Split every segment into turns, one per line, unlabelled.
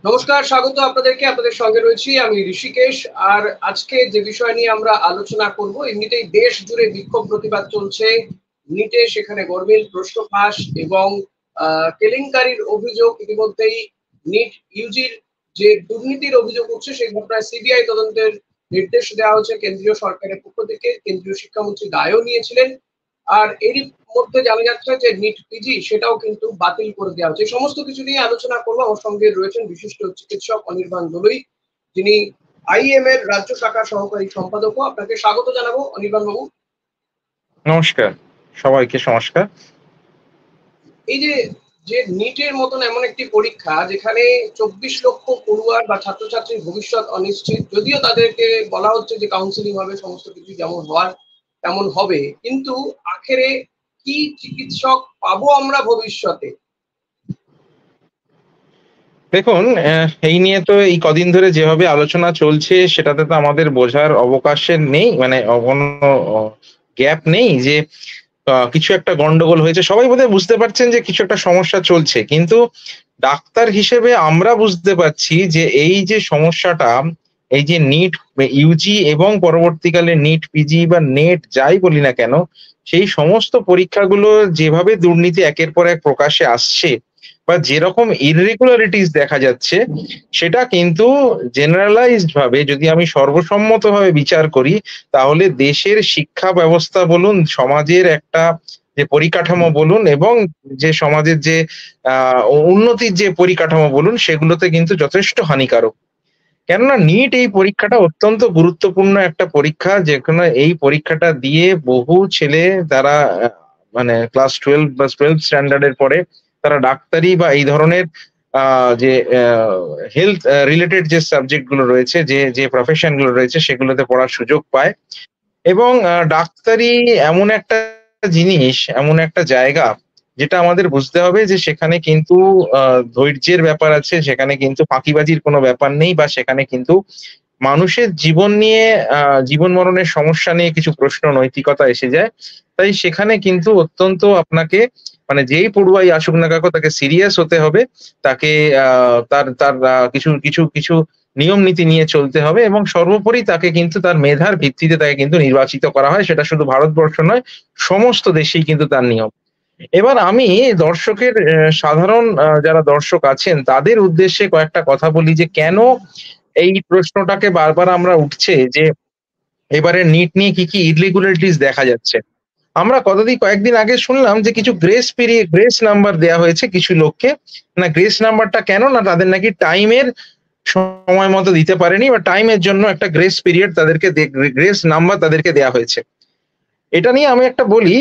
নমস্কার, স্বাগত আপনাদেরকে। আপনাদের সঙ্গে রয়েছি আমি ঋষিকেশ। আর আজকে যে বিষয় নিয়ে আমরা আলোচনা করব, এমনিতেই দেশ জুড়ে বিক্ষোভ প্রতিবাদ চলছে। নিটে সেখানে গরমিল প্রশ্ন ফাঁস এবং কেলেঙ্কারির অভিযোগ ইতিমধ্যেই নিট ইউজির যে দুর্নীতির অভিযোগ উঠছে সেই ঘটনায় সিবিআই তদন্তের নির্দেশ দেওয়া হয়েছে কেন্দ্রীয় সরকারের পক্ষ থেকে। কেন্দ্রীয় শিক্ষামন্ত্রী দায়ও নিয়েছিলেন। আর এরই মধ্যে জানা যাচ্ছে যে নিট পিজি সেটাও কিন্তু বাতিল করে দেওয়া হচ্ছে। এই সমস্ত কিছু নিয়ে আলোচনা করবো। আমার সঙ্গে রয়েছেন বিশিষ্ট চিকিৎসক অনির্বাণ দলুই, যিনি আইএম এর রাজ্য শাখার সহকারী সম্পাদকও। আপনাকে স্বাগত জানাবো অনির্বাণ বাবু।
নমস্কার, সবাইকে নমস্কার।
এই যে যে নিটের মতন এমন একটি পরীক্ষা যেখানে 24 লক্ষ পড়ুয়ার বা ছাত্রছাত্রীর ভবিষ্যৎ অনিশ্চিত, যদিও তাদেরকে বলা হচ্ছে যে কাউন্সিলিং হবে, সমস্ত কিছু যেমন হওয়ার তেমন হবে, কিন্তু আখেরে কি চিকিৎসক পাবো আমরা ভবিষ্যতে?
দেখুন, এই নিয়ে তো এই কদিন ধরে যেভাবে আলোচনা চলছে সেটাতে তো আমাদের বোঝার অবকাশের নেই, মানে কোনো গ্যাপ নেই যে কিছু একটা গন্ডগোল হয়েছে। সবাই বোধহয় বুঝতে পারছেন যে কিছু একটা সমস্যা চলছে। কিন্তু ডাক্তার হিসেবে আমরা বুঝতে পারছি যে এই যে সমস্যাটা, এই যে নিট ইউজি এবং পরবর্তীকালে নিট পিজি বা নেট যাই বলি না কেন, সেই সমস্ত পরীক্ষাগুলো যেভাবে দুর্নীতি একের পর এক প্রকাশ্যে আসছে বা যেরকম ইররেগুলারিটিস দেখা যাচ্ছে, সেটা কিন্তু জেনারেলাইজড ভাবে যদি আমি সর্বসম্মতভাবে বিচার করি, তাহলে দেশের শিক্ষা ব্যবস্থা বলুন, সমাজের একটা যে পরিকাঠামো বলুন এবং যে সমাজের যে উন্নতির যে পরিকাঠামো বলুন, সেগুলোতে কিন্তু যথেষ্ট হানিকারক। কেননা নিট এই পরীক্ষাটা অত্যন্ত গুরুত্বপূর্ণ একটা পরীক্ষা, যেখানে এই পরীক্ষাটা দিয়ে বহু ছেলে তারা মানে ক্লাস 12 বা 12 স্ট্যান্ডার্ড এর পরে তারা ডাক্তারি বা এই ধরনের যে হেলথ রিলেটেড যে সাবজেক্ট গুলো রয়েছে, যে প্রফেশন গুলো রয়েছে সেগুলোতে পড়ার সুযোগ পায়। এবং ডাক্তারি এমন একটা জিনিস, এমন একটা জায়গা যেটা আমাদের বুঝতে হবে যে সেখানে কিন্তু ধৈর্যের ব্যাপার আছে, সেখানে কিন্তু ফাঁকিবাজির কোনো ব্যাপার নেই বা সেখানে কিন্তু মানুষের জীবন নিয়ে জীবন মরণের সমস্যা নিয়ে কিছু প্রশ্ন নৈতিকতা এসে যায়। তাই সেখানে কিন্তু অত্যন্ত আপনাকে মানে যেই পড়ুয়াই আসুক না কেন তাকে সিরিয়াস হতে হবে। তাকে তার তার কিছু নিয়ম নীতি নিয়ে চলতে হবে এবং সর্বোপরি তাকে কিন্তু তার মেধার ভিত্তিতে তাকে কিন্তু নির্বাচিত করা হয়। সেটা শুধু ভারতবর্ষ নয়, সমস্ত দেশেই কিন্তু তার নিয়ম। এবার আমি দর্শকের সাধারণ যারা দর্শক আছেন তাদের উদ্দেশ্যে কয়েকটা কথা বলি যে কেন এই প্রশ্নটাকে বারবার আমরা উঠছে যে এবারে নিট নিয়ে কি ইররেগুলারিটিস দেখা যাচ্ছে। আমরা কয়েকদিন আগে শুনলাম যে কিছু গ্রেস নাম্বার দেয়া হয়েছে কিছু লোককে। না, গ্রেস নাম্বারটা কেন? না, তাদের নাকি টাইমের সময় মতো দিতে পারেনি বা টাইমের জন্য একটা গ্রেস পিরিয়ড তাদেরকে গ্রেস নাম্বার তাদেরকে দেয়া হয়েছে। এটা নিয়ে আমি একটা বলি,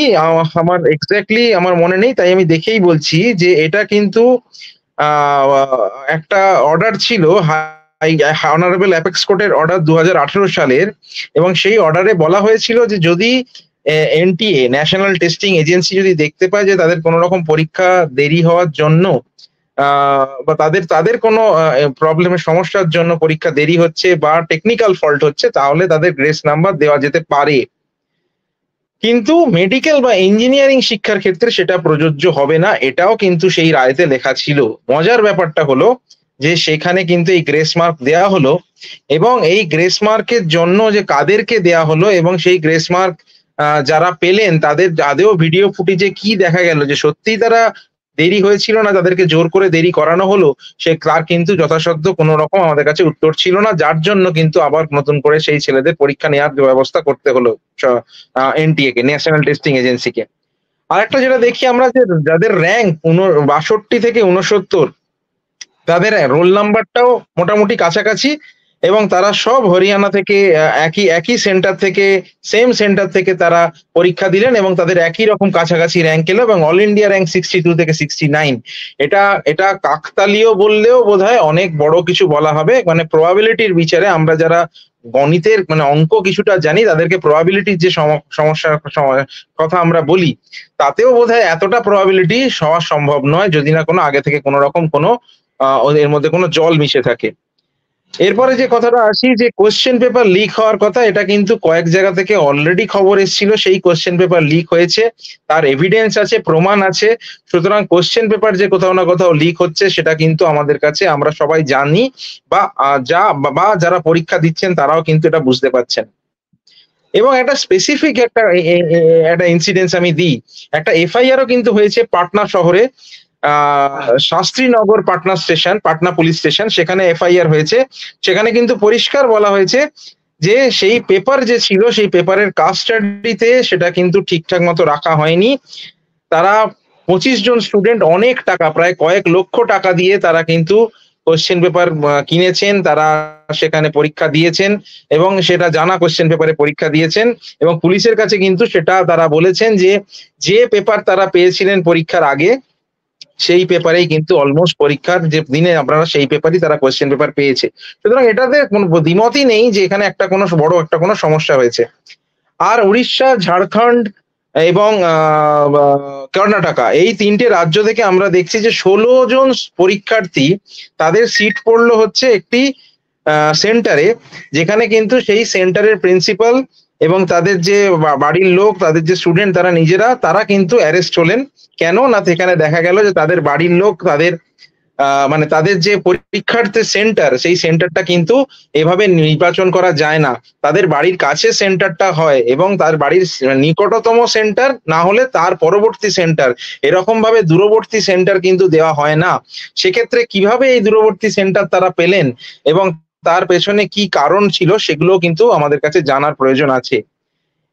আমার এক্সাক্টলি আমার মনে নেই, তাই আমি দেখেই বলছি যে এটা কিন্তু আ একটা অর্ডার ছিল, অনারেবল অ্যাপেক্স কোর্টের অর্ডার ২০১৮ সালের, এবং সেই অর্ডারে বলা হয়েছিল যে যদি এনটিএ ন্যাশনাল টেস্টিং এজেন্সি যদি দেখতে পায় যে তাদের কোন রকম পরীক্ষা দেরি হওয়ার জন্য বা তাদের তাদের কোনো প্রবলেমের সমস্যার জন্য পরীক্ষা দেরি হচ্ছে বা টেকনিক্যাল ফল্ট হচ্ছে, তাহলে তাদের গ্রেস নাম্বার দেওয়া যেতে পারে। কিন্তু মেডিকেল বা ইঞ্জিনিয়ারিং শিক্ষার ক্ষেত্রে সেটা প্রযোজ্য হবে না, এটাও কিন্তু সেই রায়তে লেখা ছিল। মজার ব্যাপারটা হলো যে সেখানে কিন্তু এই গ্রেস মার্ক দেয়া হলো এবং এই গ্রেস মার্কের জন্য যে কাদেরকে দেয়া হলো এবং সেই গ্রেস মার্ক যারা পেলেন তাদের আদেও ভিডিও ফুটেজে কি দেখা গেল যে সত্যিই তারা দেরি হয়েছিল না তাদেরকে জোর করে দেরি করানো হলো, তার কিন্তু যথাসাধ্য কোনো রকম আমাদের কাছে উত্তর ছিল না, যার জন্য কিন্তু আবার নতুন করে সেই ছেলেদের পরীক্ষা নেওয়ার ব্যবস্থা করতে হলো এনটিএ কে, ন্যাশনাল টেস্টিং এজেন্সিকে। আরেকটা যেটা দেখি আমরা যে যাদের র্যাঙ্ক ৬২ থেকে ৬৯, তাদের রোল নাম্বারটাও মোটামুটি কাছাকাছি এবং তারা সব হরিয়ানা থেকে একই সেন্টার থেকে, সেম সেন্টার থেকে তারা পরীক্ষা দিলেন এবং তাদের একই রকম কাছাকাছি র্যাঙ্ক এলো এবং অল ইন্ডিয়া র্যাঙ্ক 62 থেকে 69। এটা এটা কাকতালীয় বললেও বোধহয় অনেক বড় কিছু বলা হবে। মানে প্রবাবিলিটির বিচারে আমরা যারা গণিতের মানে অঙ্ক কিছুটা জানি, তাদেরকে প্রবাবিলিটির যে সমস্যার কথা আমরা বলি, তাতেও বোধহয় এতটা প্রবাবিলিটি হওয়া সম্ভব নয় যদি না কোনো আগে থেকে কোনো রকম কোনো ওদের মধ্যে কোনো জল মিশে থাকে। এরপরে যে কথাটা আসি, যে কোশ্চেন পেপার লিক হওয়ার কথা, এটা কিন্তু কয়েক জায়গা থেকে অলরেডি খবর এসেছিল সেই কোশ্চেন পেপার লিক হয়েছে, তার এভিডেন্স আছে, প্রমাণ আছে। সুতরাং কোশ্চেন পেপার যে কোথাও না কোথাও লিক হচ্ছে সেটা কিন্তু আমাদের কাছে, আমরা সবাই জানি, বা বা যারা পরীক্ষা দিচ্ছেন তারাও কিন্তু এটা বুঝতে পারছেন। এবং একটা স্পেসিফিক একটা ইনসিডেন্স আমি দিই, একটা এফআইআরও কিন্তু হয়েছে পাটনা শহরে, Shastrinagar Patna station, Patna police station, সেখানে এফআইআর হয়েছে। সেখানে কিন্তু পরিষ্কার বলা হয়েছে যে সেই পেপার যে ছিল সেই পেপারের কাস্টাডিতে সেটা কিন্তু ঠিকঠাক মতো রাখা হয়নি। তারা 25 জন স্টুডেন্ট অনেক টাকা, প্রায় কয়েক লক্ষ টাকা দিয়ে তারা কিন্তু কোশ্চেন পেপার কিনেছেন, তারা সেখানে পরীক্ষা দিয়েছেন এবং সেটা জানা কোশ্চেন পেপারে পরীক্ষা দিয়েছেন। এবং পুলিশের কাছে কিন্তু সেটা তারা বলেছেন যে যে পেপার তারা পেয়েছিলেন পরীক্ষার আগে সেই পেপারেই কিন্তু অলমোস্ট পরীক্ষার যে দিনে আপনারা সেই পেপারই তারা কোশ্চেন পেপার পেয়েছে। সুতরাং এটাতে কোনো দ্বিমতই নেই যে এখানে একটা কোনো বড় একটা কোনো সমস্যা হয়েছে। আর উড়িষ্যা, ঝাড়খণ্ড এবং কর্ণাটকা, এই 3টে রাজ্য থেকে আমরা দেখছি যে 16 জন পরীক্ষার্থী তাদের সিট পড়লো হচ্ছে একটি সেন্টারে, যেখানে কিন্তু সেই সেন্টারের প্রিন্সিপাল এবং তাদের যে বাড়ির লোক, তাদের যে স্টুডেন্ট, তারা কিন্তু অ্যারেস্ট হলেন। কেন না, সেখানে দেখা গেল যে তাদের বাড়ির লোক, তাদের মানে তাদের যে পরীক্ষার্থী সেন্টার, সেই সেন্টারটা কিন্তু এভাবে নির্বাচন করা যায় না। তাদের বাড়ির কাছে সেন্টারটা হয় এবং তার বাড়ির নিকটতম সেন্টার না হলে তার পরবর্তী সেন্টার, এরকম ভাবে দূরবর্তী সেন্টার কিন্তু দেওয়া হয় না। সেক্ষেত্রে কিভাবে এই দূরবর্তী সেন্টার তারা পেলেন এবং তার পেছনে কি কারণ ছিল সেগুলো কিন্তু আমাদের কাছে জানার প্রয়োজন আছে।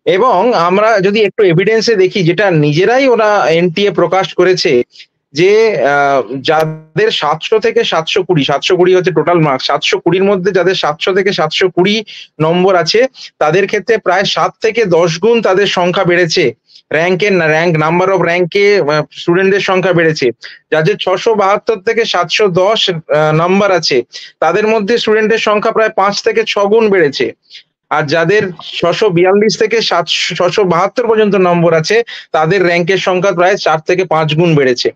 এবং আমরা যদি একটু এভিডেন্সে দেখি, যেটা নিজেরাই ওরা এনটিএ প্রকাশ করেছে, যে যাদের 700 থেকে 720, 720 হচ্ছে টোটাল মার্কস, 720-র মধ্যে যাদের 700 থেকে 720 নম্বর আছে তাদের ক্ষেত্রে প্রায় 7 থেকে 10 গুণ তাদের সংখ্যা বেড়েছে। নাম্বার অফ র্যাঙ্কে স্টুডেন্টদের সংখ্যা বেড়েছে। যাদের 672 থেকে 710 নাম্বার আছে তাদের মধ্যে স্টুডেন্টের সংখ্যা প্রায় 5 থেকে 6 গুণ বেড়েছে। আর যাদের 642 থেকে 672 পর্যন্ত নম্বর আছে তাদের র্যাঙ্কের সংখ্যা প্রায় 4 থেকে 5 গুণ বেড়েছে।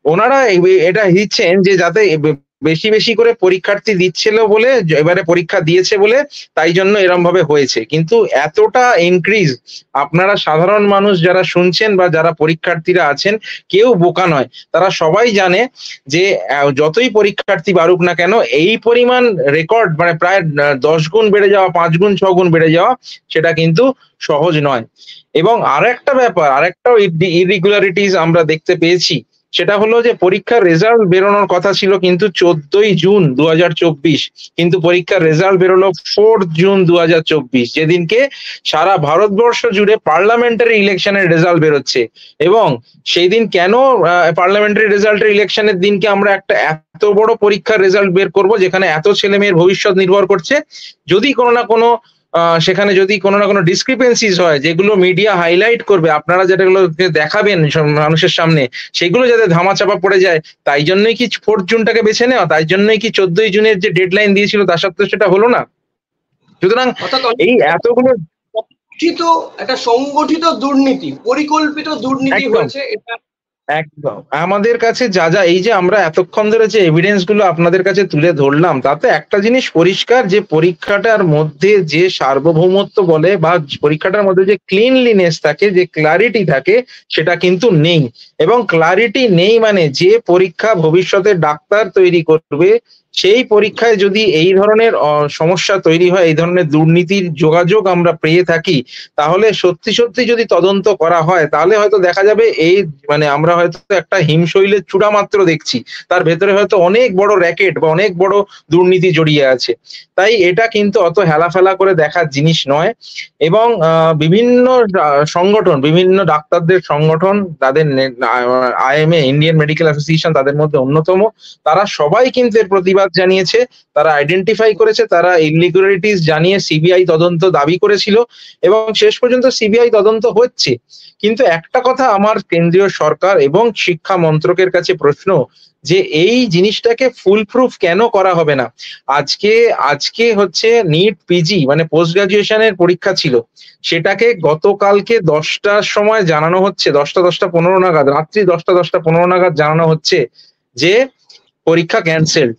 ওনারা এটা দিচ্ছেন যে যাতে বেশি বেশি করে পরীক্ষার্থী দিচ্ছিল বলে, এবারে পরীক্ষা দিয়েছে বলে তাই জন্য এরম ভাবে হয়েছে। কিন্তু এতটা ইনক্রিজ, আপনারা সাধারণ মানুষ যারা শুনছেন বা যারা পরীক্ষার্থীরা আছেন, কেউ বোকা নয়, তারা সবাই জানে যে যতই পরীক্ষার্থী বাড়ুক না কেন এই পরিমাণ রেকর্ড, মানে প্রায় 10 গুণ বেড়ে যাওয়া, 5 গুণ 6 গুণ বেড়ে যাওয়া, সেটা কিন্তু সহজ নয়। এবং আরেকটা ব্যাপার, আরেকটাও ইরেগুলারিটিস আমরা দেখতে পেয়েছি, সেটা হলো যে পরীক্ষার রেজাল্ট বেরোনোর কথা ছিল কিন্তু 14ই জুন 2024, কিন্তু পরীক্ষার রেজাল্ট বেরোলো 4 জুন 2024, যেদিনকে সারা ভারতবর্ষ জুড়ে পার্লামেন্টারি ইলেকশনের রেজাল্ট বেরোচ্ছে। এবং সেই দিন কেন পার্লামেন্টারি রেজাল্টের ইলেকশনের দিনকে আমরা একটা এত বড় পরীক্ষার রেজাল্ট বের করব যেখানে এত ছেলে মেয়ের ভবিষ্যৎ নির্ভর করছে, যদি কোনো না কোনো সেখানে যদি কোনো না কোনো ডিসক্রিপেন্সিস হয় যেগুলো মিডিয়া হাইলাইট করবে, আপনারা যেগুলো দেখাবেন মানুষের সামনে, সেগুলো যাতে ধামাচাপা পড়ে যায়, তাই জন্যই কি 4 জুনটাকে বেছে নেওয়া, তাই জন্যই কি 14ই জুনের যে ডেডলাইন দিয়েছিল তা সত্ত্বেও সেটা হলো না। সুতরাং এই এতগুলো
একটা সংগঠিত দুর্নীতি, পরিকল্পিত দুর্নীতি হয়েছে এটা।
একদম আমাদের কাছে যা যা এই যে আমরা এতক্ষণ ধরে যে এভিডেন্স গুলো আপনাদের কাছে তুলে ধরলাম, তাতে একটা জিনিস পরিষ্কার, যে পরীক্ষাটার মধ্যে যে সার্বভৌমত্ব বলে বা পরীক্ষাটার মধ্যে যে ক্লিনলিনেস থাকে, যে ক্লারিটি থাকে, সেটা কিন্তু নেই। এবং ক্লারিটি নেই মানে যে পরীক্ষা ভবিষ্যতে ডাক্তার তৈরি করবে, সেই পরীক্ষায় যদি এই ধরনের সমস্যা তৈরি হয়, এই ধরনের দুর্নীতির যোগাযোগ আমরা পেয়ে থাকি, তাহলে সত্যি সত্যি যদি তদন্ত করা হয় তাহলে হয়তো দেখা যাবে এই মানে আমরা হয়তো একটা হিমশৈলের চূড়া মাত্র দেখছি, তার ভেতরে হয়তো অনেক বড় র্যাকেট বা অনেক বড় দুর্নীতি জড়িয়ে আছে। তাই এটা কিন্তু অত হেলাফেলা করে দেখার জিনিস নয়। এবং বিভিন্ন সংগঠন, বিভিন্ন ডাক্তারদের সংগঠন, তাদের আইএমএ, ইন্ডিয়ান মেডিকেল অ্যাসোসিয়েশন তাদের মধ্যে অন্যতম, তারা সবাই কিন্তু এর প্রতিবাদ জানিয়েছে, তারা আইডেন্টিফাই করেছে, তারা ইরেগুলারিটিস জানিয়ে সিবিআই তদন্ত দাবি করেছিল এবং শেষ পর্যন্ত সিবিআই তদন্ত হচ্ছে। কিন্তু একটা কথা আমার কেন্দ্রীয় সরকার এবং শিক্ষা মন্ত্রকের কাছে প্রশ্ন, যে এই জিনিসটাকে ফুল প্রুফ কেন করা হবে না? আজকে হচ্ছে নিট পিজি মানে পোস্ট গ্রাজুয়েশনের পরীক্ষা ছিল, সেটাকে গতকালকে 10টার সময় জানানো হচ্ছে, 10টা 15 নাগাদ, রাত্রি 10টা 15 নাগাদ জানানো হচ্ছে যে পরীক্ষা ক্যান্সেল।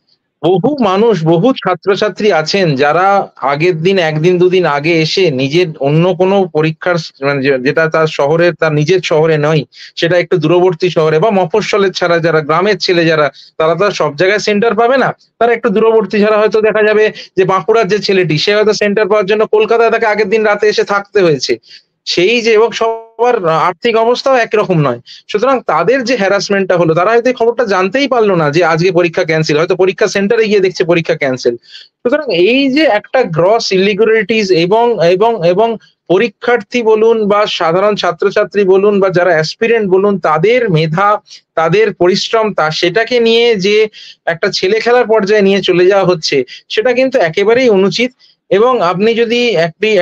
বহু মানুষ, বহু ছাত্রছাত্রী আছেন যারা আগের দিন ১ দিন ২ দিন আগে এসে নিজের অন্য কোনো পরীক্ষার মানে যেটা তার শহরের তার নিজের শহরে নয়, সেটা একটু দূরবর্তী শহরে বা মফস্বলের ছাড়া যারা গ্রামের ছেলে যারা, তারা তো আর সব জায়গায় সেন্টার পাবে না। তারা একটু দূরবর্তী ছাড়া হয়তো দেখা যাবে যে বাঁকুড়ার যে ছেলেটি সে হয়তো সেন্টার পাওয়ার জন্য কলকাতায় তাকে আগের দিন রাতে এসে থাকতে হয়েছে। সেই যে এবং সবার আর্থিক অবস্থাও একরকম নয়। সুতরাং তাদের যে হ্যারাসমেন্টটা হলো তারা হয়তো এই খবরটা জানতেই পারল না যে আজকে পরীক্ষা ক্যানসেল। হয়তো পরীক্ষা সেন্টারে গিয়ে দেখছে পরীক্ষা ক্যানসেল। সুতরাং এই যে একটা গ্রস ইলিগুয়ালিটিস এবং পরীক্ষার্থী বলুন বা সাধারণ ছাত্রছাত্রী বলুন বা যারা অ্যাসপিরেন্ট বলুন তাদের মেধা, তাদের পরিশ্রম সেটাকে নিয়ে যে একটা ছেলে খেলার পর্যায়ে নিয়ে চলে যাওয়া হচ্ছে সেটা কিন্তু একেবারেই অনুচিত। এবং আপনি যদি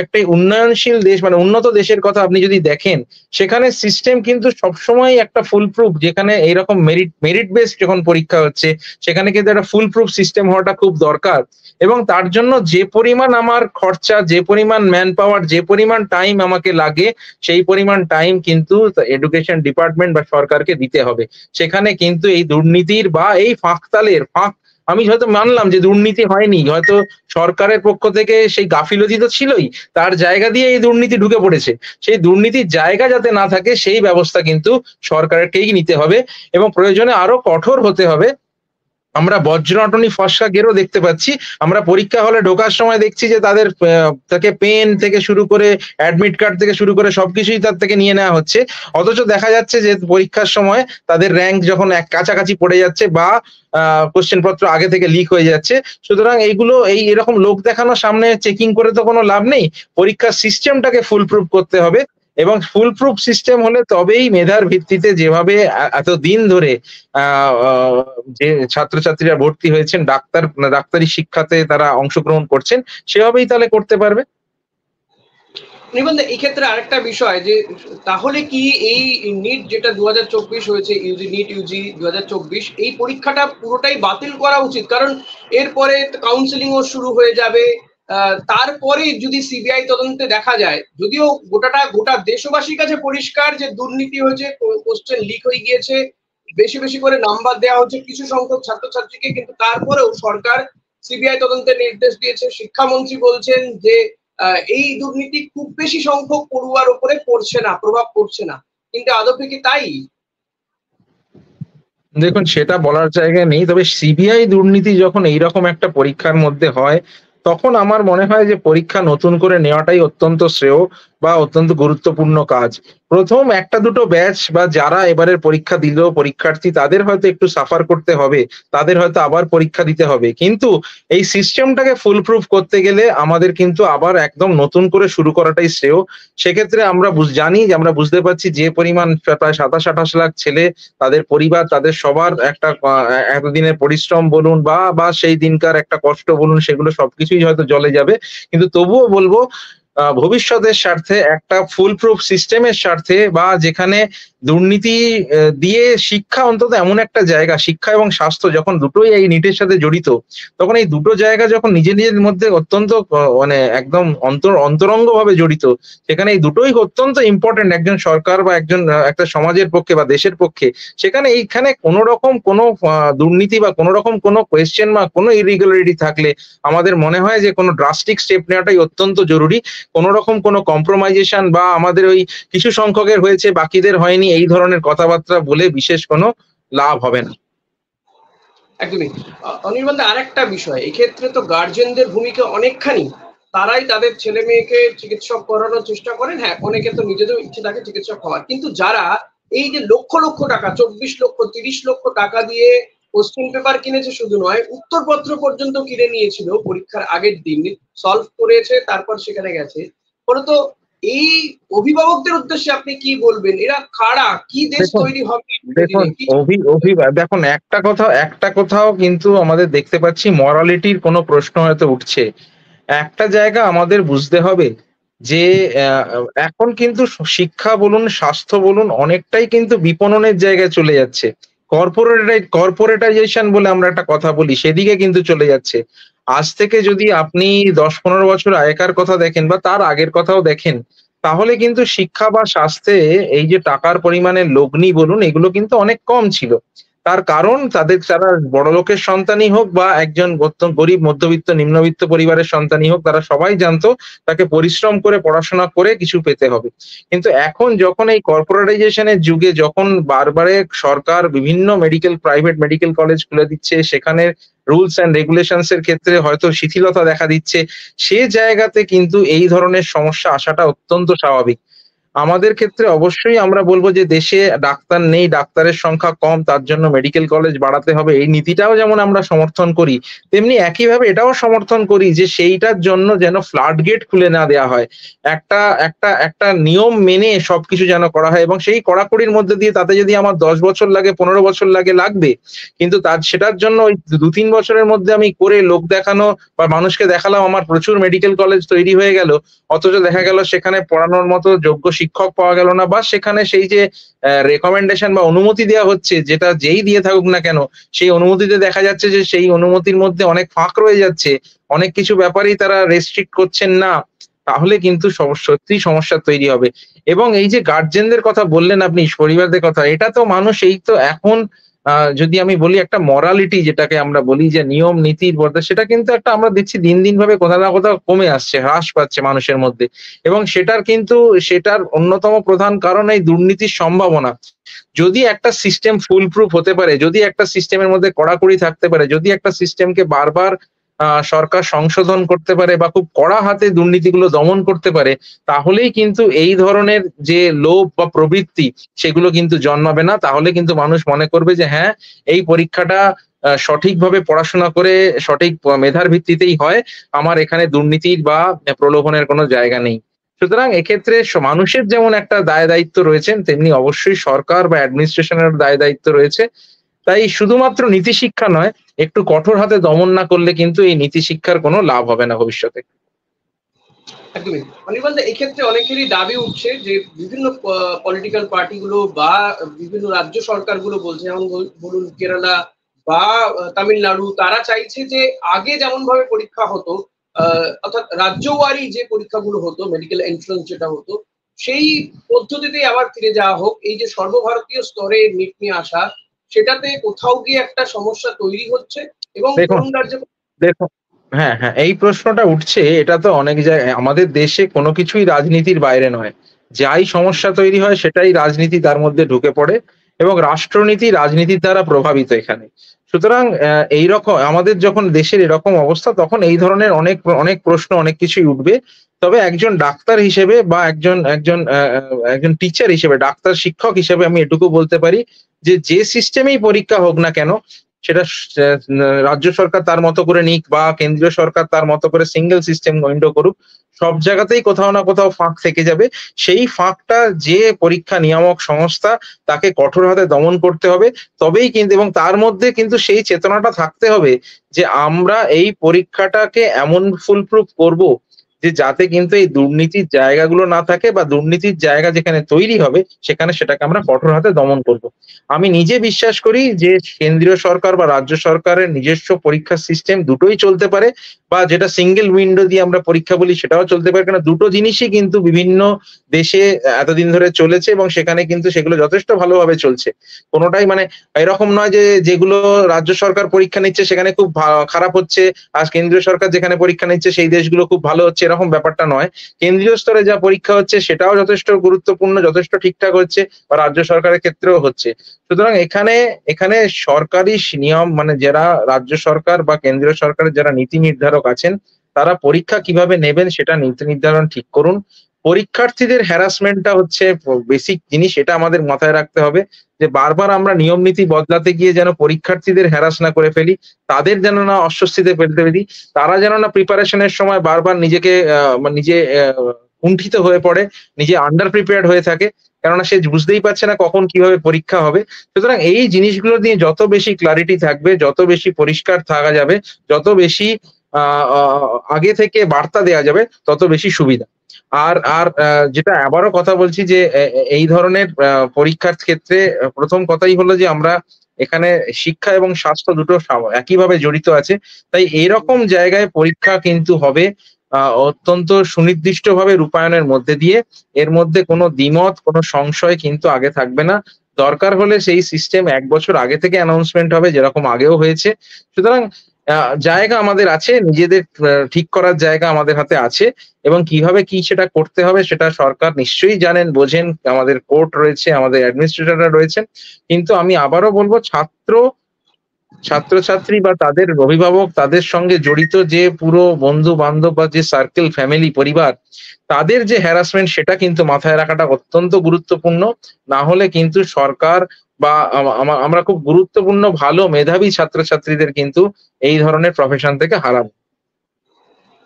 একটি উন্নয়নশীল দেশ মানে উন্নত দেশের কথা আপনি যদি দেখেন, সেখানে সিস্টেম কিন্তু সবসময় একটা ফুল প্রুফ যেখানে এইরকম মেরিট বেসড যখন পরীক্ষা হচ্ছে, সেখানে কিন্তু একটা ফুল প্রুফ সিস্টেম হওয়াটা খুব দরকার। এবং তার জন্য যে পরিমাণ আমার খরচা, যে পরিমাণ ম্যান পাওয়ার, যে পরিমাণ টাইম আমাকে লাগে, সেই পরিমাণ টাইম কিন্তু এডুকেশন ডিপার্টমেন্ট বা সরকারকে দিতে হবে। সেখানে কিন্তু এই দুর্নীতির বা এই ফাঁক আমি হয়তো মানলাম যে দুর্নীতি হয়নি। হয়তো সরকারের পক্ষ থেকে সেই গাফিলতি তো ছিলই। তার জায়গা দিয়ে এই দুর্নীতি ঢুকে পড়েছে। সেই দুর্নীতির জায়গা যাতে না থাকে সেই ব্যবস্থা কিন্তু সরকারকেই নিতে হবে এবং প্রয়োজনে আরো কঠোর হতে হবে। আমরা বজ্রনটনী ফসকা গেরো দেখতে পাচ্ছি। আমরা পরীক্ষা হলে ঢোকার সময় দেখছি যে তাদের তাকে পেন থেকে শুরু করে অ্যাডমিট কার্ড থেকে শুরু করে সবকিছুই তার থেকে নিয়ে নেওয়া হচ্ছে। অথচ দেখা যাচ্ছে যে পরীক্ষার সময় তাদের র‍্যাংক যখন কাছাকাছি পড়ে যাচ্ছে বা কোয়েশ্চেন পত্র আগে থেকে লিক হয়ে যাচ্ছে। সুতরাং এইগুলো এরকম লোক দেখানোর সামনে চেকিং করে তো কোনো লাভ নেই। পরীক্ষার সিস্টেমটাকে ফুল প্রুফ করতে হবে এবং ফুল প্রুফ সিস্টেম হলে তবেই মেধার ভিত্তিতে যেভাবে এতদিন ধরে আ আ যে ছাত্রছাত্রীরা ভর্তি হয়েছেন ডাক্তারি শিক্ষাতে তারা অংশগ্রহণ করছেন, সেভাবেই তাহলে করতে পারবে।
নিবন্ধে এই ক্ষেত্রে আরেকটা বিষয় যে তাহলে কি এই নিট যেটা 2024 হয়েছে নিট ইউজি 2024 এই পরীক্ষাটা পুরোটাই বাতিল করা উচিত, কারণ এরপরে কাউন্সিলিং ও শুরু হয়ে যাবে। তারপরে যদি সিবিআই তদন্তে দেখা যায়, যদিও গোটা দেশবাসীর কাছে পরিষ্কার যে দুর্নীতি হয়েছে, কোশ্চেন লিক হয়ে গিয়েছে, বেশি বেশি করে নাম্বার দেওয়া হচ্ছে কিছু সংখ্যক ছাত্রছাত্রীকে, কিন্তু তারপরেও সরকার সিবিআই তদন্তের নির্দেশ দিয়েছে। শিক্ষামন্ত্রী বলছেন যে এই দুর্নীতি খুব বেশি সংখ্যক পড়ুয়ার উপরে পড়ছে না, প্রভাব পড়ছে না, কিন্তু আদপে কি তাই?
দেখুন, সেটা বলার জায়গা নেই। তবে সিবিআই দুর্নীতি যখন এইরকম একটা পরীক্ষার মধ্যে হয়, তখন আমার মনে হয় যে পরীক্ষা নতুন করে নেওয়াটাই অত্যন্ত শ্রেয় বা অত্যন্ত গুরুত্বপূর্ণ কাজ। ১ম ১টা-২টো ব্যাচ বা যারা এবারের পরীক্ষা দিল পরীক্ষার্থী তাদের হয়তো একটু সাফার করতে হবে। তাদের হয়তো আবার পরীক্ষা দিতে হবে। কিন্তু এই সিস্টেমটাকে ফুল প্রুফ করতে গেলে আমাদের কিন্তু আবার একদম নতুন করে শুরু করাটাই শ্রেয়। সেক্ষেত্রে আমরা জানি যে আমরা বুঝতে পারছি যে পরিমাণ প্রায় ২৭-২৮ লাখ ছেলে, তাদের পরিবার, তাদের সবার একটা এতদিনের পরিশ্রম বলুন বা সেই দিনকার একটা কষ্ট বলুন, সেগুলো সবকিছুই হয়তো জলে যাবে। কিন্তু তবুও বলব ভবিষ্যতের স্বার্থে একটা ফুল প্রুফ সিস্টেমের স্বার্থে বা যেখানে দুর্নীতি দিয়ে শিক্ষা অন্তত এমন একটা জায়গা, শিক্ষা এবং স্বাস্থ্য যখন দুটোই এই নিটের সাথে জড়িত, তখন এই দুটো জায়গা যখন নিজের মধ্যে অত্যন্ত মানে একদম অন্তরঙ্গভাবে জড়িত, সেখানে এই দুটোই অত্যন্ত ইম্পোর্টেন্ট একজন সরকার বা একটা সমাজের পক্ষে বা দেশের পক্ষে। সেখানে এইখানে কোনো রকম কোনো দুর্নীতি বা কোনো রকম কোনো কোয়েশ্চেন বা কোনো ইরেগুলারিটি থাকলে আমাদের মনে হয় যে কোনো ড্রাস্টিক স্টেপ নেওয়াটাই অত্যন্ত জরুরি। কোনো রকম কোনো কম্প্রোমাইজেশন বা আমাদের ওই কিছু সংখ্যকের হয়েছে বাকিদের হয়নি এই ধরনের কথাবার্তা বলে বিশেষ কোনো লাভ হবে না।
একদমই। অনির্বাণ দা, আরেকটা বিষয়, এক্ষেত্রে তো গার্জেনদের ভূমিকা অনেকখানি। তারাই তাদের ছেলে মেয়েকে চিকিৎসক করানোর চেষ্টা করেন। হ্যাঁ, অনেকে তো নিজেদেরও ইচ্ছে থাকে চিকিৎসক হওয়ার, কিন্তু যারা এই যে লক্ষ লক্ষ টাকা, 24 লক্ষ 30 লক্ষ টাকা দিয়ে কোশ্চেন পেপার কিনেছে, শুধু নয় উত্তরপত্র পর্যন্ত কিনে নিয়েছিল পরীক্ষার আগের দিন, সলভ করেছে, তারপর সেখানে গেছে। ফলত এই অভিভাবকদের উদ্দেশ্যে আপনি কি বলবেন? এরা কারা? কি দেশ তৈরি হবে?
দেখুন, দেখুন, একটা কথাও কিন্তু আমাদের দেখতে পাচ্ছি মরালিটির কোনো প্রশ্ন হয়তো উঠছে। একটা জায়গা আমাদের বুঝতে হবে যে এখন কিন্তু শিক্ষা বলুন, স্বাস্থ্য বলুন অনেকটাই কিন্তু বিপণনের জায়গায় চলে যাচ্ছে। কর্পোরেটাইজেশন বলে আমরা একটা কথা বলি, সেদিকে কিন্তু চলে যাচ্ছে। আজ থেকে যদি আপনি ১০-১৫ বছর আগেকার কথা দেখেন বা তার আগের কথাও দেখেন, তাহলে কিন্তু শিক্ষা বা স্বাস্থ্যে এই যে টাকার পরিমাণের লগ্নি বলুন, এগুলো কিন্তু অনেক কম ছিল। তার কারণ তারা বড়লোকের সন্তানই হোক বা একজন গরিব মধ্যবিত্ত নিম্নবিত্ত পরিবারের সন্তানই হোক, তারা সবাই জানতো তাকে পরিশ্রম করে পড়াশোনা করে কিছু পেতে হবে। কিন্তু এখন যখন এই কর্পোরেটাইজেশনের যুগে যখন বারবারে সরকার বিভিন্ন প্রাইভেট মেডিকেল কলেজ খুলে দিচ্ছে, সেখানে রুলস অ্যান্ড রেগুলেশনস এর ক্ষেত্রে হয়তো শিথিলতা দেখা দিচ্ছে, সে জায়গাতে কিন্তু এই ধরনের সমস্যা আসাটা অত্যন্ত স্বাভাবিক। আমাদের ক্ষেত্রে অবশ্যই আমরা বলবো যে দেশে ডাক্তার নেই, ডাক্তারের সংখ্যা কম, তার জন্য মেডিকেল কলেজ বাড়াতে হবে, এই নীতিটাও যেমন আমরা সমর্থন করি, তেমনি একইভাবে এটাও সমর্থন করি যে সেইটার জন্য যেন ফ্লাড গেট খুলে না দেওয়া হয়। একটা একটা একটা নিয়ম মেনে সবকিছু যেন করা হয়, এবং সেই কড়াকড়ির মধ্যে দিয়ে তাতে যদি আমার 10 বছর লাগে, 15 বছর লাগে, লাগবে, কিন্তু সেটার জন্য ওই 2-3 বছরের মধ্যে আমি করে লোক দেখানো বা মানুষকে দেখালাম আমার প্রচুর মেডিকেল কলেজ তৈরি হয়ে গেল, অথচ দেখা গেল সেখানে পড়ানোর মতো যোগ্য শিক্ষক পাওয়া গেল না, বা সেখানে সেই যে রেকমেন্ডেশন বা অনুমতি দেওয়া হচ্ছে, যেটা যেই দিয়ে থাকুক না কেন, সেই অনুমতিতে দেখা যাচ্ছে যে সেই অনুমতির মধ্যে অনেক ফাঁক রয়ে যাচ্ছে, অনেক কিছু ব্যাপারেই তারা রেস্ট্রিক্ট করছেন না, তাহলে কিন্তু সত্যিই সমস্যা তৈরি হবে। এবং এই যে গার্জেনদের কথা বললেন আপনি, পরিবারদের কথা, এটা তো মানুষ এই তো এখন যদি আমি বলি একটা মরালিটি যেটাকে আমরা বলি যে নিয়ম নীতির বলতে, সেটা কিন্তু একটা আমরা দেখছি দিন দিন ভাবে কোথাও না কোথাও কমে আসছে, হ্রাস পাচ্ছে মানুষের মধ্যে। এবং সেটার অন্যতম প্রধান কারণ এই দুর্নীতির সম্ভাবনা। যদি একটা সিস্টেম ফুল প্রুফ হতে পারে, যদি একটা সিস্টেমের মধ্যে কড়াকড়ি থাকতে পারে, যদি একটা সিস্টেমকে বারবার সরকার সংশোধন করতে পারে বা খুব কড়া হাতে দুর্নীতিগুলো দমন করতে পারে, তাহলেই কিন্তু এই ধরনের যে লোভ বা প্রবৃত্তি সেগুলো কিন্তু জন্মাবে না। তাহলে কিন্তু মানুষ মনে করবে যে হ্যাঁ, এই পরীক্ষাটা সঠিকভাবে পড়াশোনা করে সঠিক মেধার ভিত্তিতেই হয়, আমার এখানে দুর্নীতির বা প্রলোভনের কোনো জায়গা নেই। সুতরাং এক্ষেত্রে মানুষের যেমন একটা দায় দায়িত্ব রয়েছে, তেমনি অবশ্যই সরকার বা অ্যাডমিনিস্ট্রেশনের দায় দায়িত্ব রয়েছে। তাই শুধুমাত্র নীতি শিক্ষা নয়, একটু কঠোর হাতে দমন না করলে কিন্তু এই নীতি শিক্ষার কোনো লাভ হবে না ভবিষ্যতে।
একদমই। অনির্বাণ দা, এক্ষেত্রে অনেকেরই দাবি উঠছে যে বিভিন্ন পলিটিক্যাল পার্টিগুলো বা বিভিন্ন রাজ্য সরকারগুলো বলছে, যেমন বলুন কেরালা বা তামিলনাড়ু, তারা চাইছে যে আগে যেমন ভাবে পরীক্ষা হতো, অর্থাৎ রাজ্যওয়ারি যে পরীক্ষাগুলো হতো, মেডিকেল এন্ট্রান্স যেটা হতো, সেই পদ্ধতিতেই আবার ফিরে যাওয়া হোক। এই যে সর্বভারতীয় স্তরে নিট নিয়ে আসা, সেটাতে কোথাও গিয়ে একটা সমস্যা তৈরি হচ্ছে এবং
দেখুন
কোন রাজ্যে।
দেখুন হ্যাঁ, হ্যাঁ, এই প্রশ্নটা উঠছে, এটা তো অনেক জায়গায় আমাদের দেশে কোনো কিছুই রাজনীতির বাইরে নয়। যাই সমস্যা তৈরি হয় সেটাই রাজনীতি তার মধ্যে ঢুকে পড়ে, এবং রাষ্ট্রনীতি রাজনীতির দ্বারা প্রভাবিত এখানে। সুতরাং এইরকম আমাদের যখন দেশের এরকম অবস্থা, তখন এই ধরনের অনেক অনেক প্রশ্ন অনেক কিছুই উঠবে। তবে একজন ডাক্তার হিসেবে বা একজন একজন একজন টিচার হিসেবে, ডাক্তার শিক্ষক হিসেবে আমি এটুকু বলতে পারি যে সিস্টেমেই পরীক্ষা হোক না কেন, সেটা রাজ্য সরকার তার মতো করে নিক বা কেন্দ্রীয় সরকার তার মতো করে সিঙ্গেল সিস্টেম উইন্ডো করুক, সব জায়গাতেই কোথাও না কোথাও ফাঁক থেকে যাবে। সেই ফাঁকটা যে পরীক্ষা নিয়ামক সংস্থা, তাকে কঠোর হাতে দমন করতে হবে। তবেই কিন্তু, এবং তার মধ্যে কিন্তু সেই চেতনাটা থাকতে হবে যে আমরা এই পরীক্ষাটাকে এমন ফুল প্রুফ করবো যে যাতে কিন্তু এই দুর্নীতির জায়গাগুলো না থাকে, বা দুর্নীতির জায়গা যেখানে তৈরি হবে সেখানে সেটাকে আমরা কঠোর হাতে দমন করব। আমি নিজে বিশ্বাস করি যে কেন্দ্রীয় সরকার বা রাজ্য সরকারের নিজস্ব পরীক্ষার সিস্টেম দুটোই চলতে পারে, বা যেটা সিঙ্গেল উইন্ডো দিয়ে আমরা পরীক্ষা বলি সেটাও চলতে পারে, কারণ দুটো জিনিসই কিন্তু বিভিন্ন দেশে এতদিন ধরে চলেছে, এবং সেখানে কিন্তু সেগুলো যথেষ্ট ভালোভাবে চলছে। কোনোটাই মানে এরকম নয় যে যেগুলো রাজ্য সরকার পরীক্ষা নিচ্ছে সেখানে খুব খারাপ হচ্ছে, আর কেন্দ্রীয় সরকার যেখানে পরীক্ষা নিচ্ছে সেই দেশগুলো খুব ভালো হচ্ছে, এরকম ব্যাপারটা নয়। কেন্দ্রীয় স্তরে যা পরীক্ষা হচ্ছে সেটাও যথেষ্ট গুরুত্বপূর্ণ, যথেষ্ট ঠিকঠাক হচ্ছে, বা রাজ্য সরকারের ক্ষেত্রেও হচ্ছে। সুতরাং এখানে এখানে সরকারি নিয়ম, মানে যারা রাজ্য সরকার বা কেন্দ্রীয় সরকারের যারা নীতি নির্ধারক আছেন, তারা পরীক্ষা কিভাবে নেবেন সেটা নীতি নির্ধারণ ঠিক করুন। পরীক্ষার্থীদের হ্যারাসমেন্টটা হচ্ছে বেসিক জিনিস, এটা আমাদের মাথায় রাখতে হবে যে বারবার আমরা নিয়ম নীতি বদলাতে গিয়ে যেন পরীক্ষার্থীদের হ্যারাস না করে ফেলি, তাদের যেন না অস্বস্তিতে ফেলতে ফেলি, তারা যেন না প্রিপারেশনের সময় বারবার নিজেকে নিজে কুণ্ঠিত হয়ে পড়ে, নিজে আন্ডার প্রিপেয়ার্ড হয়ে থাকে, কেননা সে বুঝতেই পারছে না কখন কিভাবে পরীক্ষা হবে। সুতরাং এই জিনিসগুলো নিয়ে যত বেশি ক্লারিটি থাকবে, যত বেশি পরিষ্কার থাকা যাবে, যত বেশি আগে থেকে বার্তা দেয়া যাবে, তত বেশি সুবিধা। আর আর যেটা আবারও কথা বলছি যে এই ধরনের পরীক্ষার ক্ষেত্রে প্রথম কথাই হলো যে আমরা এখানে শিক্ষা এবং স্বাস্থ্য দুটো একইভাবে জড়িত আছে। তাই এইরকম জায়গায় পরীক্ষা কিন্তু হবে অত্যন্ত সুনির্দিষ্টভাবে রূপায়ণের মধ্যে দিয়ে। এর মধ্যে কোনো দ্বিমত, কোনো সংশয় কিন্তু আগে থাকবে না। দরকার হলে সেই সিস্টেম 1 বছর আগে থেকে অ্যানাউন্সমেন্ট হবে, যেরকম আগেও হয়েছে। সুতরাং জায়গা আমাদের আছে, নিজেদের ঠিক করার জায়গা আমাদের হাতে আছে, এবং কিভাবে কি সেটা করতে হবে সেটা সরকার নিশ্চয়ই জানেন, বোঝেন। আমাদের কোর্ট রয়েছে, আমাদের অ্যাডমিনিস্ট্রেটররা রয়েছেন। কিন্তু আমি আবারও বলব, ছাত্রছাত্রী বা তাদের অভিভাবক, তাদের সঙ্গে জড়িত যে পুরো বন্ধু-বান্ধব বা যে সার্কেল, ফ্যামিলি, পরিবার, তাদের যে হ্যারাসমেন্ট সেটা কিন্তু মাথায় রাখাটা অত্যন্ত গুরুত্বপূর্ণ। না হলে কিন্তু সরকার বা আমরা খুব গুরুত্বপূর্ণ ভালো মেধাবী ছাত্রছাত্রীদের কিন্তু এই ধরনের প্রফেশন থেকে হারাবো।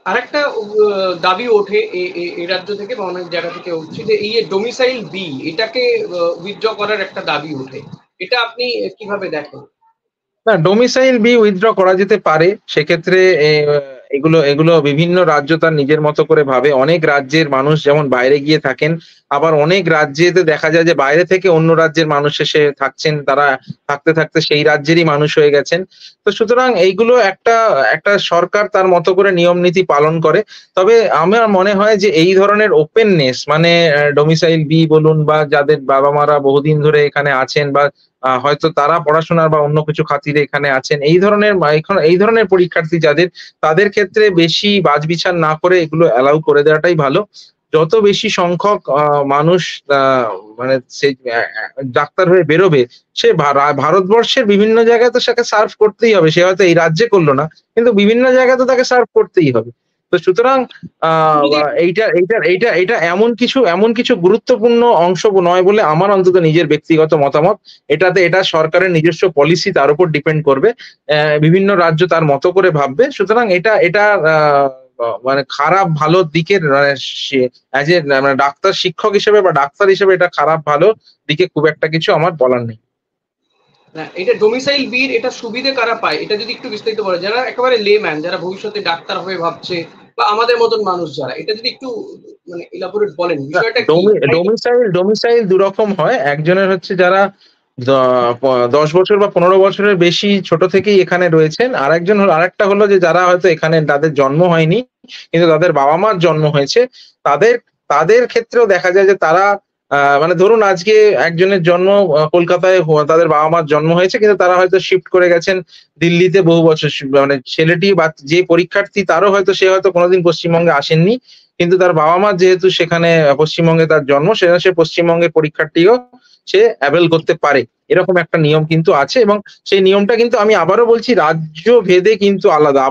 আরেকটা দাবি ওঠে এই রাজ্য থেকে বা অনেক জায়গা থেকে উঠছে যে এই ডোমিসাইল বি এটাকে উইথড্র করার একটা দাবি ওঠে, এটা আপনি কিভাবে দেখেন?
না, ডোমিসাইল বি উইথড্র করা যেতে পারে। সেক্ষেত্রে এগুলো এগুলো বিভিন্ন রাজ্য তার নিজের মতো করে ভাবে। অনেক রাজ্যের মানুষ যেমন বাইরে গিয়ে থাকেন, আবার অনেক রাজ্যেতে দেখা যায় যে বাইরে থেকে অন্য রাজ্যের মানুষ এসে থাকছেন। তারা থাকতে, থাকতে সেই রাজ্যেরই মানুষ হয়ে গেছেন। তো সুতরাং এইগুলো একটা একটা সরকার তার মতো করে নিয়ম নীতি পালন করে। তবে আমার মনে হয় যে এই ধরনের ওপেননেস, মানে ডোমিসাইল বি বলুন বা যাদের বাবা-মারা বহুদিন ধরে এখানে আছেন, বা হয়তো তারা পড়াশোনার বা অন্য কিছু খাতিরে এখানে আছেন, এই ধরনের পরীক্ষার্থী যাদের, তাদের ক্ষেত্রে বেশি বাছবিচার না করে এগুলো অ্যালাউ করে দেওয়াটাই ভালো। যত বেশি সংখ্যক মানুষ মানে সে ডাক্তার হয়ে বেরোবে, সে ভারতবর্ষের বিভিন্ন জায়গায় তো তাকে সার্ভ করতেই হবে। সে হয়তো এই রাজ্যে করলো না, কিন্তু বিভিন্ন জায়গায় তো তাকে সার্ভ করতেই হবে। তো সুতরাং এইটা এমন কিছু গুরুত্বপূর্ণ অংশ নয় বলে আমার অন্তত নিজের ব্যক্তিগত মতামত। এটা সরকারের নিজস্ব পলিসি, তার উপর ডিপেন্ড করবে। বিভিন্ন রাজ্য তার মতো করে ভাববে। সুতরাং এটা মানে খারাপ ভালোর দিকের, মানে অ্যাজ এ মানে ডাক্তার শিক্ষক হিসেবে বা ডাক্তার হিসেবে এটা খারাপ ভালো দিকে খুব একটা কিছু আমার বলার নেই।
না, এটা ডোমিসাইল বির এটা সুবিধে কারা পায়, এটা যদি একটু বিস্তারিত বলে, যারা একেবারে লেম্যান, যারা ভবিষ্যতে ডাক্তার হয়ে ভাবছে, বা আমাদের মতন মানুষ যারা, এটা যদি একটু মানে ইলাবোরেট বলেন বিষয়টা কি?
ডোমিসাইল দুরকম হয়। একজনের হচ্ছে যারা 10 বছর বা 15 বছরের বেশি ছোট থেকেই এখানে রয়েছেন। আরেকটা হলো যে যারা হয়তো এখানে তাদের জন্ম হয়নি, কিন্তু তাদের বাবা-মার জন্ম হয়েছে। তাদের তাদের ক্ষেত্রেও দেখা যায় যে তারা মানে ধরুন আজকে একজনের জন্ম কলকাতায়, তাদের বাবা-মার জন্ম হয়েছে, কিন্তু তারা হয়তো শিফট করে গেছেন দিল্লিতে বহু বছর। মানে ছেলেটি বা যে পরীক্ষার্থী, সে হয়তো কোনোদিন পশ্চিমবঙ্গে আসেননি। কিন্তু তার বাবা-মার যেহেতু সেখানে পশ্চিমবঙ্গে তার জন্ম, সে পশ্চিমবঙ্গের পরীক্ষার্থীও সে অ্যাভেল করতে পারে। এরকম একটা নিয়ম কিন্তু আছে, এবং সেই নিয়মটা কিন্তু আমি আবারও বলছি রাজ্য ভেদে কিন্তু আলাদা।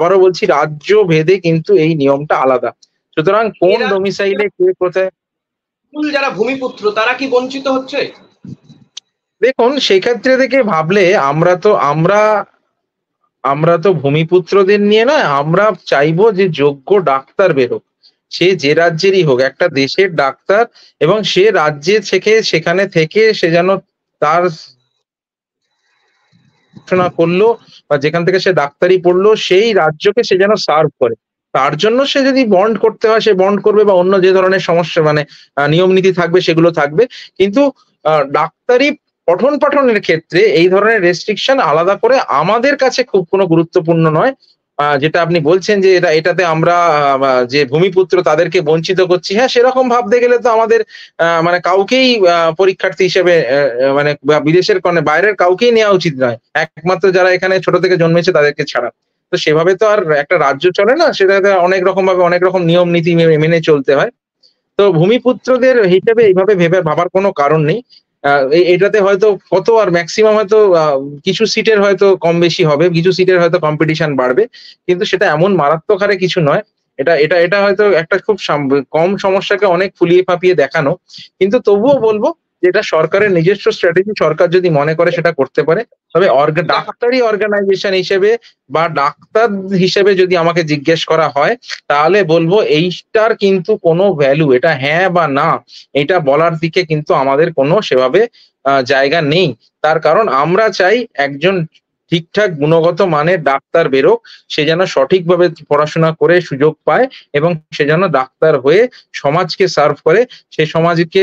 এই নিয়মটা আলাদা। সুতরাং কোন
এরা
ডোমিসাইলে কে কোথায়,
যারা ভূমিপুত্র তারা কি বঞ্চিত হচ্ছে?
দেখুন সেক্ষেত্রে থেকে ভাবলে আমরা তো ভূমিপুত্রদের নিয়ে নয়, আমরা চাইবো যে যোগ্য ডাক্তার বেরোক। সে যে রাজ্যেরই হোক, একটা দেশের ডাক্তার, এবং সে রাজ্যে থেকে সেখানে থেকে সে যেন তার পড়াশোনা করলো বা যেখান থেকে সে ডাক্তারি পড়লো সেই রাজ্যকে সে যেন সার্ভ করে। তার জন্য সে যদি বন্ড করতে হয় সে বন্ড করবে, বা অন্য যে ধরনের সমস্যা মানে নিয়ম নীতি থাকবে সেগুলো থাকবে। কিন্তু ডাক্তারি পঠন পাঠনের ক্ষেত্রে এই ধরনের রেস্ট্রিকশন আলাদা করে আমাদের কাছে খুব কোনো গুরুত্বপূর্ণ নয়। যেটা আপনি বলছেন যে এটাতে আমরা যে ভূমিপুত্র তাদেরকে বঞ্চিত করছি, হ্যাঁ সেরকম ভাবতে গেলে তো আমাদের মানে কাউকেই পরীক্ষার্থী হিসেবে মানে বিদেশের বাইরের কাউকেই নেওয়া উচিত নয়। একমাত্র যারা এখানে ছোট থেকে জন্মেছে তাদেরকে ছাড়া। তো সেভাবে তো আর একটা রাজ্য চলে না। সেটাতে অনেক রকম ভাবে অনেক রকম নিয়ম নীতি মেনে চলতে হয়। তো ভূমিপুত্রদের হিসেবে এইভাবে ভেবে ভাবার কোনো কারণ নেই। এটাতে হয়তো কত আর মেক্সিমাম হয়তো কিছু সিটের হয়তো কম বেশি হবে, কিছু সিটের হয়তো কম্পিটিশন বাড়বে। কিন্তু সেটা এমন মারাত্মক হারে কিছু নয়। এটা হয়তো একটা খুব কম সমস্যাকে অনেক ফুলিয়ে ফাঁপিয়ে দেখানো। কিন্তু তবুও বলব যে এটা সরকারের নিজস্ব স্ট্র্যাটেজি, সরকার যদি মনে করে সেটা করতে পারে। তবে ডাক্তারি অর্গানাইজেশন হিসেবে বা ডাক্তার হিসেবে যদি আমাকে জিজ্ঞেস করা হয়, তাহলে বলব এইটার কিন্তু কোনো ভ্যালু, এটা হ্যাঁ বা না এটা বলার দিকে কিন্তু আমাদের কোনো সেভাবে জায়গা নেই। তার কারণ আমরা চাই একজন ঠিকঠাক গুণগত মানের ডাক্তার বেরোক, সে যেন সঠিকভাবে পড়াশোনা করে সুযোগ পায়, এবং সে যেন ডাক্তার হয়ে সমাজকে সার্ভ করে, সে সমাজকে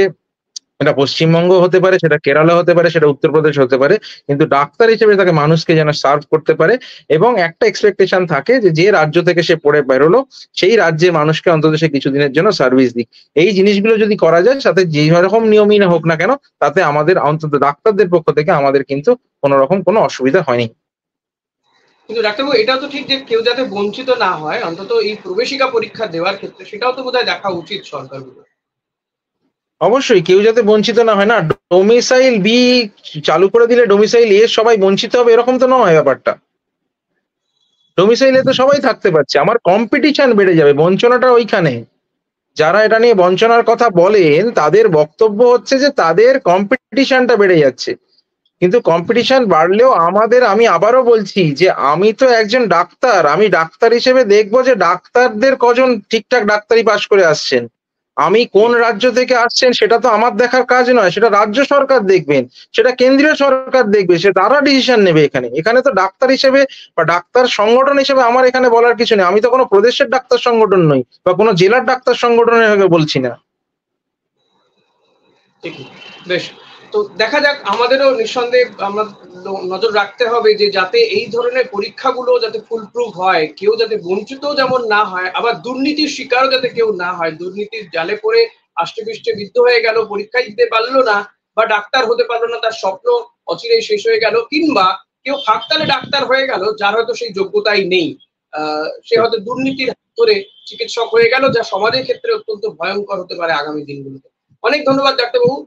এটা পশ্চিমবঙ্গ হতে পারে, সেটা কেরালা হতে পারে, সেটা উত্তরপ্রদেশ হতে পারে। কিন্তু ডাক্তার হিসেবে তাকে মানুষকে যেন সার্ভ করতে পারে এবং একটা এক্সপেকটেশন থাকে যে, যে রাজ্য থেকে সে পড়ে বেরোলো, সেই রাজ্যের মানুষকে অন্তত সে কিছুদিনের জন্য সার্ভিস দিক। এই জিনিসগুলো যদি করা যায়, সাথে যেই রকম নিয়মই না হোক না কেন, তাতে আমাদের অন্তত ডাক্তারদের পক্ষ থেকে আমাদের কিন্তু কোন রকম কোনো অসুবিধা হয়নি।
কিন্তু ডাক্তারবাবু, এটাও তো ঠিক যে কেউ যাতে বঞ্চিত না হয়, অন্তত এই প্রবেশিকা পরীক্ষা দেওয়ার ক্ষেত্রে সেটাও তো বোধহয় দেখা উচিত সরকারগুলো।
অবশ্যই কেউ যাতে বঞ্চিত না হয়। না, ডোমিসাইল বি চালু করে দিলে ডোমিসাইল এ সবাই বঞ্চিত হবে এরকম তো নয় ব্যাপারটা। ডোমিসাইল এ তো সবাই থাকতে পারছে। আমার কম্পিটিশন বেড়ে যাবে, বঞ্চনাটা ওইখানে। যারা এটা নিয়ে বঞ্চনার কথা বলেন তাদের বক্তব্য হচ্ছে যে তাদের কম্পিটিশনটা বেড়ে যাচ্ছে। কিন্তু কম্পিটিশন বাড়লেও আমি আবারও বলছি যে আমি তো একজন ডাক্তার। আমি ডাক্তার হিসেবে দেখবো যে ডাক্তারদের কজন ঠিকঠাক ডাক্তারি পাশ করে আসছেন। আমি কোন রাজ্য থেকে আসছেন সেটা তো আমার দেখার কাজ নয়। সেটা রাজ্য সরকার দেখবেন, সেটা কেন্দ্রীয় সরকার দেখবে, তারা ডিসিশন নেবে এখানে। এখানে তো ডাক্তার হিসেবে বা ডাক্তার সংগঠন হিসেবে আমার এখানে বলার কিছু নেই। আমি তো কোনো প্রদেশের ডাক্তার সংগঠন নই বা কোনো জেলার ডাক্তার সংগঠনের হয়ে বলছি না।
ঠিকই। বেশ। তো দেখা যাক, আমাদেরও নিঃসন্দেহে আমরা নজর রাখতে হবে যে যাতে এই ধরনের পরীক্ষাগুলো যাতে ফুল প্রুফ হয়, কেউ যাতে বঞ্চিত যেমন না হয়, আবার দুর্নীতির শিকারও যাতে কেউ না হয়। দুর্নীতির জালে পড়ে আষ্টেপৃষ্ঠে বিদ্ধ হয়ে গেল, পরীক্ষা দিতে পারলো না বা ডাক্তার হতে পারলো না, তার স্বপ্ন অচিরেই শেষ হয়ে গেল, কিংবা কেউ ফাঁকতালে ডাক্তার হয়ে গেল যার হয়তো সেই যোগ্যতাই নেই। সে হয়তো দুর্নীতির হাত ধরে চিকিৎসক হয়ে গেল, যা সমাজের ক্ষেত্রে অত্যন্ত ভয়ঙ্কর হতে পারে আগামী দিনগুলোতে। অনেক ধন্যবাদ ডাক্তারবাবু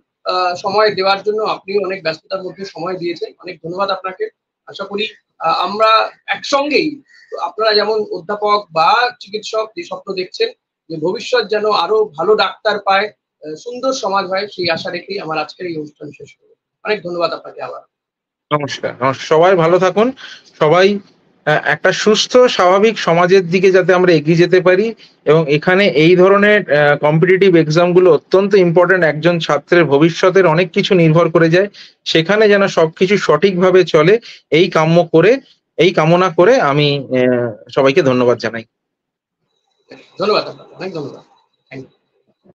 সময় দেওয়ার জন্য। আপনি অনেক ব্যস্ততার মধ্যে সময় দিয়েছেন, অনেক ধন্যবাদ আপনাকে। আশা করি আমরা একসঙ্গেই, আপনারা যেমন অধ্যাপক বা চিকিৎসক যে স্বপ্ন দেখছেন যে ভবিষ্যৎ যেন আরো ভালো ডাক্তার পায়, সুন্দর সমাজ হয়, সেই আশা রেখেই আমার আজকের এই অনুষ্ঠান শেষ করব। অনেক ধন্যবাদ আপনাকে আবার।
নমস্কার। সবাই ভালো থাকুন। সবাই একটা সুস্থ স্বাভাবিক সমাজের দিকে যাতে আমরা এগিয়ে যেতে পারি এবং এখানে এই ধরনের কম্পিটিটিভ এক্সাম গুলো অত্যন্ত ইম্পোর্টেন্ট। একজন ছাত্রের ভবিষ্যতের অনেক কিছু নির্ভর করে যায়। সেখানে যেন সবকিছু সঠিকভাবে চলে এই কামনা করে আমি সবাইকে ধন্যবাদ জানাই।
ধন্যবাদ আপনাকে, অনেক ধন্যবাদ। Thank you.